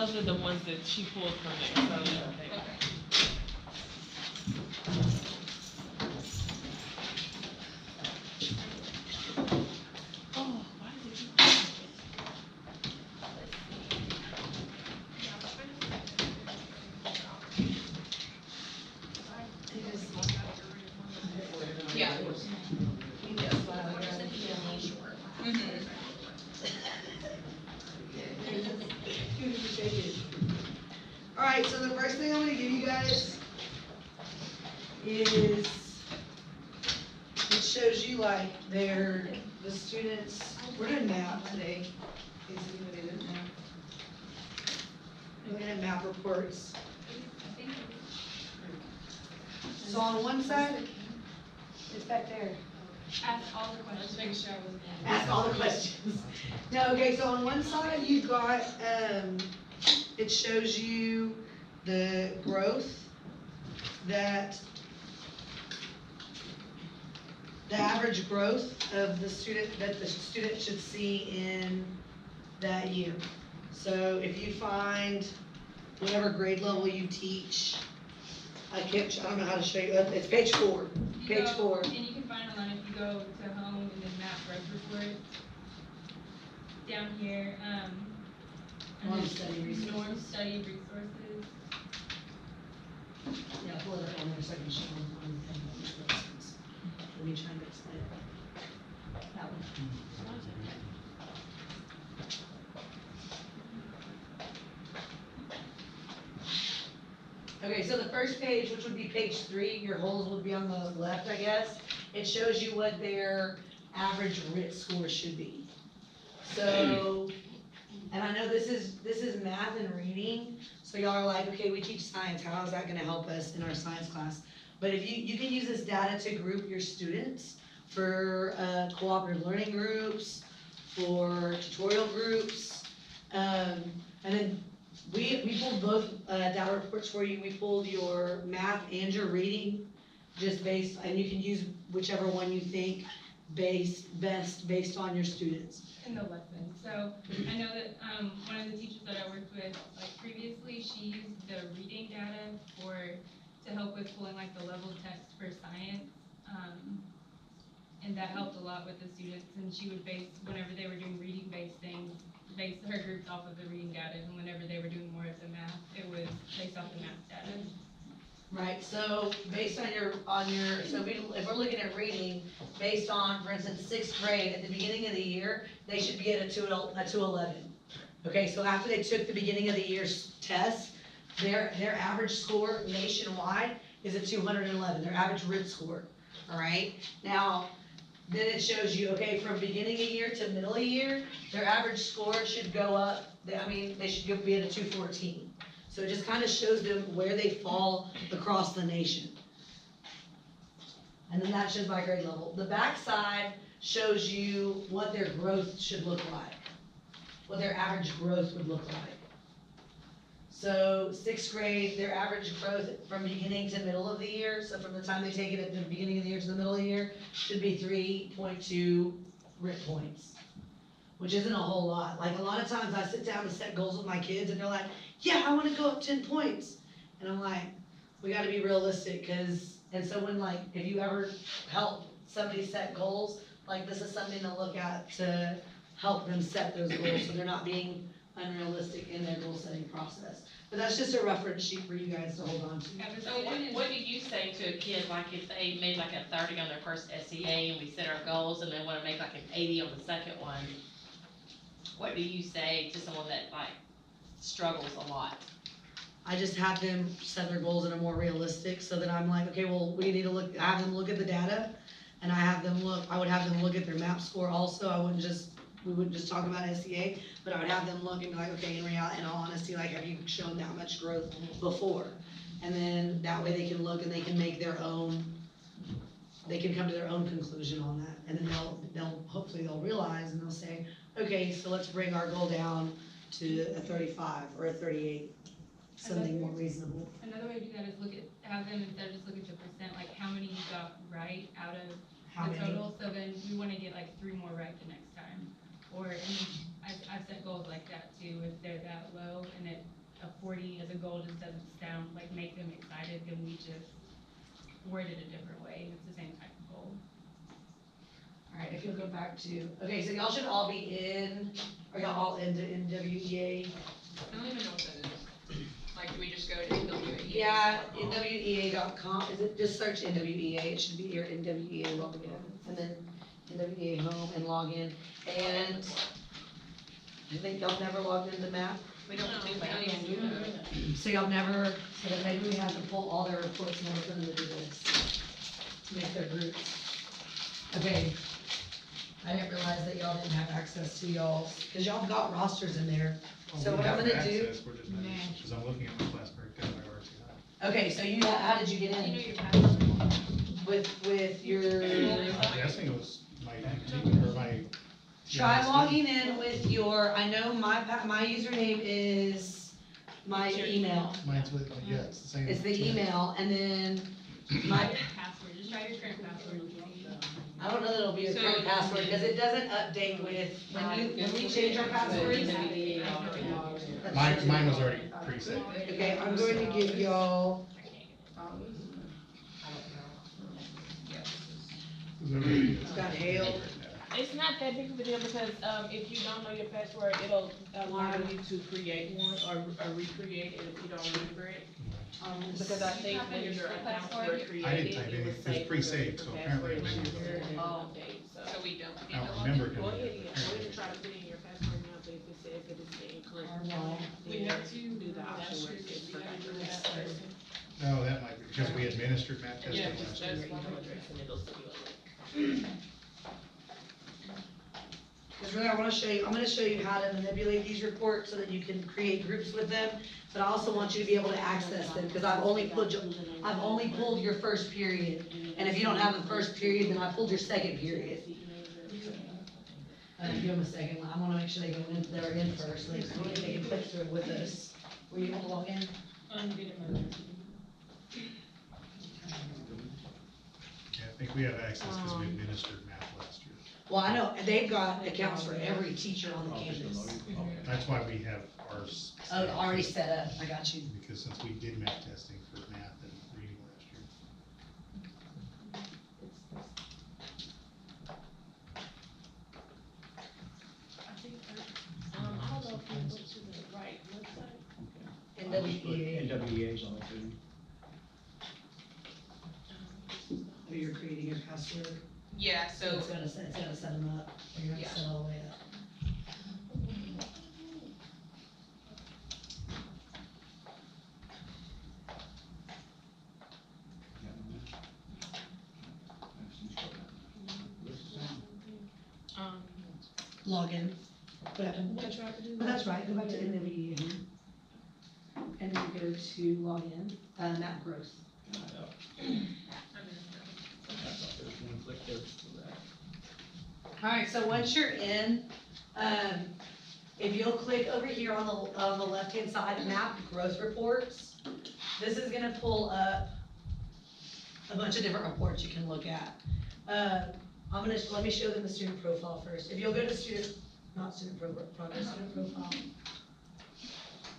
those are the ones that she pulled from there, so. Okay. Oh, why did you? Yeah. Alright, so the first thing I'm gonna give you guys is, it shows you like the students, we're doing math today. In case anybody didn't know. We're looking at map reports. So on one side, it's back there. Ask all the questions. Make sure I was. Ask all the questions. No, okay, so on one side, you've got, it shows you the growth that, the average growth of the student, that the student should see in that year. So if you find whatever grade level you teach, I don't know how to show you, it's page 4, page 4. And you can find online if you go to home and then map growth report. Down here, Norm study resources. Norm study resources. Yeah, pull it up on there so I can show them on the resources. Let me try and explain it. That one. Okay, so the first page, which would be page 3, your holes would be on the left, I guess. It shows you what their average RIT score should be. So, and I know this is math and reading, so y'all are like, okay, we teach science, how is that gonna help us in our science class? But if you can use this data to group your students for cooperative learning groups, for tutorial groups, and then we pulled both data reports for you. We pulled your math and your reading, just based, and you can use whichever one you think best based on your students. In the lesson. So I know that one of the teachers that I worked with, like previously, she used the reading data to help with pulling like the level text for science, and that helped a lot with the students. And she would base, whenever they were doing reading based things, base her groups off of the reading data, and whenever they were doing more of the math, it was based off the math data. Right, so based on your, so if we're looking at reading, based on, for instance, 6th grade, at the beginning of the year, they should be at a 211. Okay, so after they took the beginning of the year's test, their average score nationwide is a 211, their average RIT score, all right? Now, then it shows you, okay, from beginning of year to middle of year, their average score should go up, they should be at a 214. So it just kind of shows them where they fall across the nation. And then that shows by grade level. The back side shows you what their growth should look like, what their average growth would look like. So 6th grade, their average growth from beginning to middle of the year, so from the time they take it at the beginning of the year to the middle of the year, should be 3.2 RIT points, which isn't a whole lot. Like a lot of times I sit down to set goals with my kids and they're like, yeah, I want to go up 10 points. And I'm like, we got to be realistic, and so when like, if you ever help somebody set goals, like this is something to look at to help them set those goals so they're not being unrealistic in their goal setting process. But that's just a reference sheet for you guys to hold on to. So what do you say to a kid, like if they made like a 30 on their first SEA and we set our goals and they want to make like an 80 on the second one? What do you say to someone that like struggles a lot? I just have them set their goals that are more realistic, so that I'm like, okay, well, we need to look, I have them look at the data, and I would have them look at their MAP score also. We wouldn't just talk about SEA, but I would have them look and be like, okay, in all honesty, like, have you shown that much growth before? And then that way they can look and they can make their own, they can come to their own conclusion on that. And then hopefully they'll realize and they'll say, okay, so let's bring our goal down to a 35 or a 38, something more reasonable. Another way to do that is have them, instead of just look at the percent, like how many you got right out of the total, so then we want to get like 3 more right the next time. Or, I've set goals like that too, if they're that low, and a 40 as a goal just doesn't sound, like, make them excited, then we just word it a different way, and it's the same type of goal. Alright, if you'll go back to, okay, so y'all should all be in, are y'all all into NWEA? I don't even know what that is. Like, do we just go to NWEA? Yeah, NWEA.com, is it, just search NWEA, it should be your NWEA login, and then NWEA home and login, and I think y'all never logged into MAP, We don't do that. so y'all never, so then maybe we have to pull all their reports and open them to do this, to make their groups. Okay, I didn't realize that y'all didn't have access to y'all's, cause y'all got rosters in there. So what I'm gonna do- We're just not, because I'm looking at my class breakdown, I already see that. Okay, so you, how did you get You know in your password? with your? I'm guessing it was my, or my. Try logging in with your, I know my username is my email. Mine's with, yeah, it's the same. It's the email, and then my, Password, just try your current password. I don't know that it'll be a current password, because it doesn't update with, when we change our passwords. Mine was already preset. Okay, I'm going to give y'all, It's got hail. It's not that big of a deal because, if you don't know your password, it'll allow you to create one or recreate it if you don't remember it. Because I think when your accounts were created, I didn't type it any, was it was saved pre-saved, under so the apparently password it manager didn't. and all day, so. So we don't I need to don't log remember in? Go doing ahead, it. go ahead and try to put in your password now, but if it says that it's the incorrect one, We then have to do the option where it says forgot your password. No, that might be, because we administered map testing Yeah, last just year. your email address and it'll send you a link. because really I wanna show you, I'm gonna show you how to manipulate these reports so that you can create groups with them, but I also want you to be able to access them, because I've only pulled your first period, and if you don't have the first period, then I pulled your second period. Give them a second, I wanna make sure they go in, they're in first, so they can click through with us. Were you able to log in? Yeah, I think we have access because we administered map last year. Well, I know, they've got accounts for every teacher on the campus. That's why we have ours. Oh, already set up, I got you. Because since we did map testing for math and reading last year. I don't know if you went to the right website. NWEA, NWEA's on it too. oh, you're creating your password, Yeah, so so, it's gonna set them up, or you're gonna Yeah. set all the way up. Log in. What happened? What I tried to do. Oh, that's right, go back to NWEA again. And then go to login, map growth. I thought there was one click there for that. Alright, so once you're in, if you'll click over here on the left-hand side, map growth reports, this is gonna pull up a bunch of different reports you can look at. Let me show them the student profile first. If you'll go to student progress, student profile.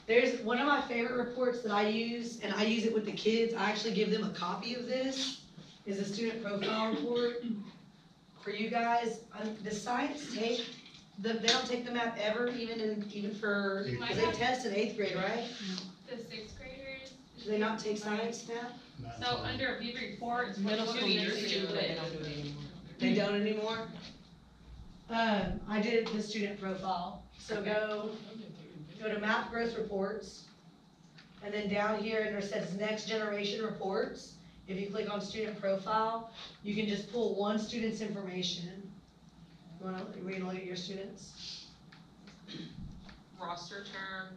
There's one of my favorite reports that I use, and I use it with the kids. I actually give them a copy of this, is a student profile report for you guys. The science take, they don't take the map ever, even for, cause they test in 8th grade, right? The 6th graders. Do they not take science map? Not So until- under view reports, Middle what school we used to, do but they is- don't do it anymore. They don't anymore? I did the student profile, so go to map growth reports, and then down here, and it says next generation reports, if you click on student profile, you can just pull one student's information. You wanna look at your students? roster term.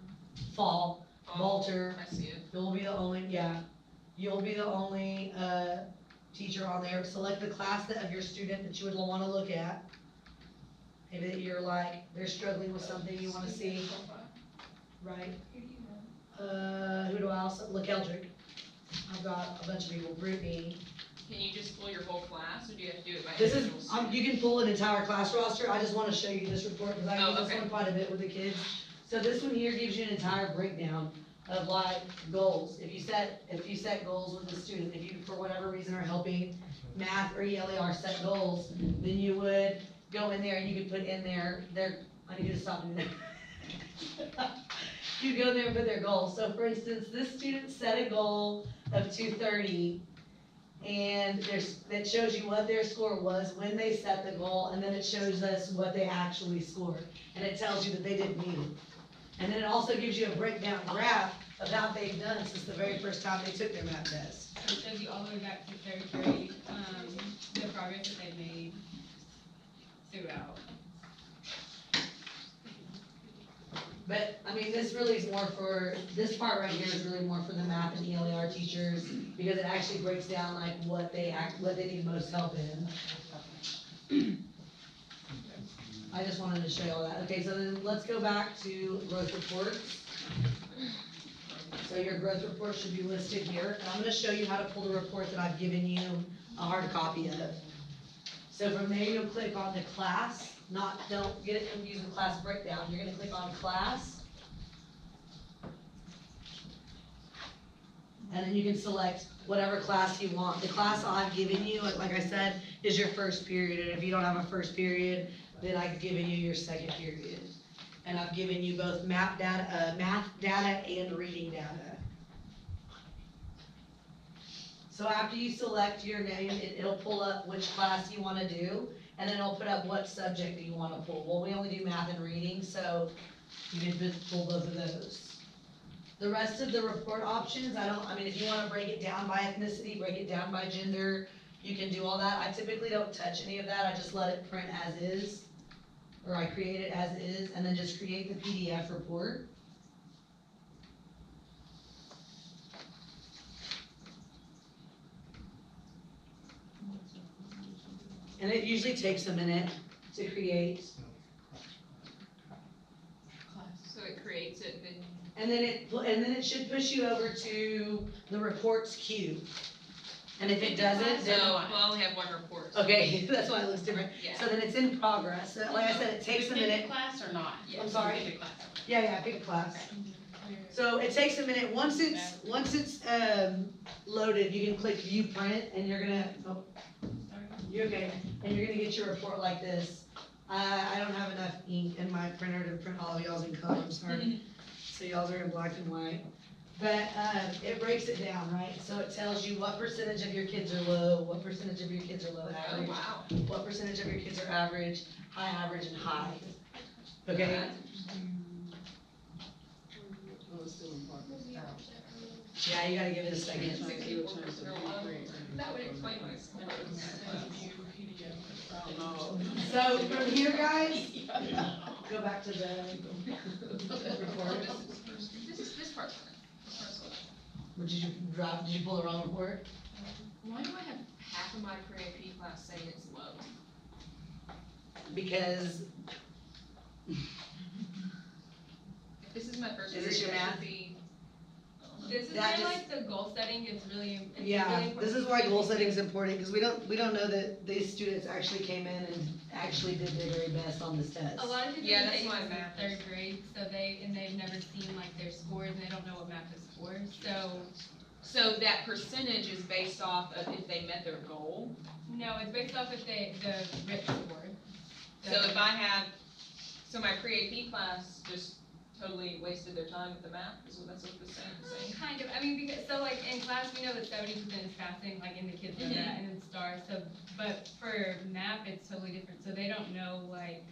Fall, oh, Walter, I see it. you'll be the only, you'll be the only, teacher on there. Select the class of your student that you would wanna look at. Maybe that you're like, they're struggling with something you wanna see, right? Who do I also, look, Eldrick. I've got a bunch of people, Brittany. Can you just pull your whole class, or do you have to do it by This is, individual student? you can pull an entire class roster, I just wanna show you this report, cause I Oh, use this okay. one quite a bit with the kids. So this one here gives you an entire breakdown of like goals. If you set goals with the student, if you, for whatever reason, are helping math or ELER set goals, then you would go in there and you could put in I need you to stop doing that. You go there and put their goals. So for instance, this student set a goal of 230, and it shows you what their score was when they set the goal, and then it shows us what they actually scored, and it tells you that they didn't meet it. And then it also gives you a breakdown graph of how they've done since the very first time they took their math test. So it shows you all the way back to third grade, the progress that they've made throughout. But, I mean, this really is more for, this part right here is really more for the math and ELER teachers, because it actually breaks down like what they need most help in. I just wanted to show you all that. Okay, so then let's go back to growth reports. So your growth report should be listed here, and I'm gonna show you how to pull the report that I've given you a hard copy of. So from there, you'll click on the class. Don't get it confused with class breakdown. You're gonna click on class. And then you can select whatever class you want. The class I've given you, like I said, is your first period. And if you don't have a first period, then I've given you your second period. And I've given you both math data and reading data. So after you select your name, it'll pull up which class you wanna do. And then it'll put up what subject do you wanna pull. Well, we only do math and reading, so you can just pull both of those. The rest of the report options, if you wanna break it down by ethnicity, break it down by gender, you can do all that. I typically don't touch any of that, I just let it print as is. Or I create it as is, and then just create the PDF report. And it usually takes a minute to create. So it creates it, then And then it should push you over to the reports queue. And if it doesn't, then, so we'll only have one report. okay, that's why it looks different. Yeah. So then it's in progress. So like I said, it takes a We pick minute. class or not? I'm sorry? We pick a class. Yeah, pick a class. So it takes a minute. Once it's loaded, you can click view print and you're gonna, you're okay. And you're gonna get your report like this. I don't have enough ink in my printer to print all of y'all's in color, I'm sorry. So y'all's are in black and white. But, it breaks it down, right? So it tells you what percentage of your kids are low, what percentage of your kids are low Oh, average, wow. what percentage of your kids are average, and high. Okay? Yeah, you gotta give it a second. 64% are low. That would explain my score. So from here, guys, go back to the report. This part's fine. Did you pull the wrong report? Why do I have half of my pre-AP class saying it's low? Because, If this is my first Is this period, your that math? should be. This is That where just- like the goal setting is really, it's really yeah, important. this is why goal setting is important, because we don't know that these students actually came in and actually did their very best on this test. A lot of people Yeah, take that's this why in math third is- grade, so they've never seen like their scores and they don't know what math is for, so. So that percentage is based off of if they met their goal? No, it's based off of the RIP score. So if I have, so my pre-AP class just totally wasted their time with the math, is what that's what the saying? Kind of, because, so like in class, we know that 70% is passing, like in the kids know that, and then stars, so, but for math, it's totally different, so they don't know like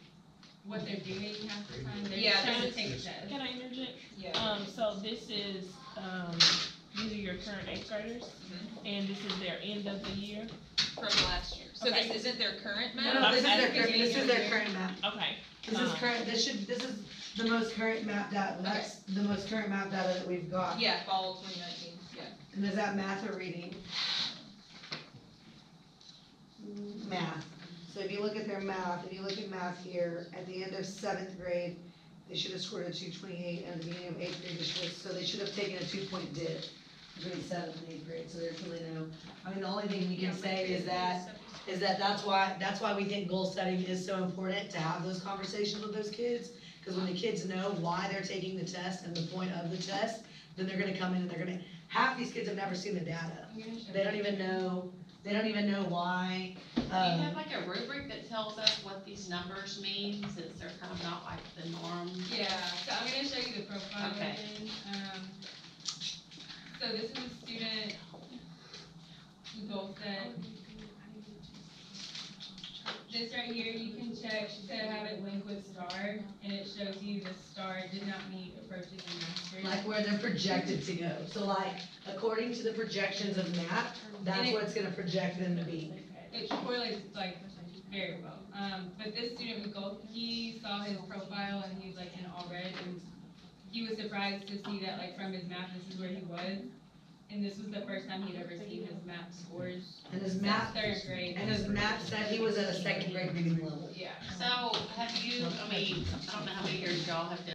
what they're doing half the time, they're Yeah, just trying to this take is- the test. Can I interject? Yeah. So this is, these are your current eighth graders, and this is their end of the year. From last year. So Okay. this isn't their current No, math? this is their Okay. current, this is their current map. Okay. This is current, this is the most current map data, that's the most current map data that we've got. Yeah, fall 2019, yeah. And is that math or reading? Math. So if you look at their math, if you look at math here, at the end of 7th grade, they should have scored a 228, and at the beginning of 8th grade, they should have taken a 2-point dip between 7th and 8th grade, so there's really no, the only thing you can say is that's why we think goal setting is so important, to have those conversations with those kids, because when the kids know why they're taking the test and the point of the test, then they're gonna come in and they're gonna, half these kids have never seen the data. I'm gonna show They don't even know why. Do you have like a rubric that tells us what these numbers mean, since they're kind of not like the norm? Yeah, so I'm gonna show you the profile Okay. again. So this is a student goal set. This right here, you can check to have it linked with STAR, and it shows you the STAR did not meet approaches and mastery. Like where they're projected to go. So like, according to the projections of MAP, that's what it's gonna project them to be. It correlates like very well. But this student with gold, he saw his profile and he was like in all red, and he was surprised to see that like from his math, this is where he was. And this was the first time he'd ever seen his math scores And his since MAP, third grade. and his MAP said he was at a second grade reading level. Yeah. So, have you, I mean, I don't know how many years y'all have done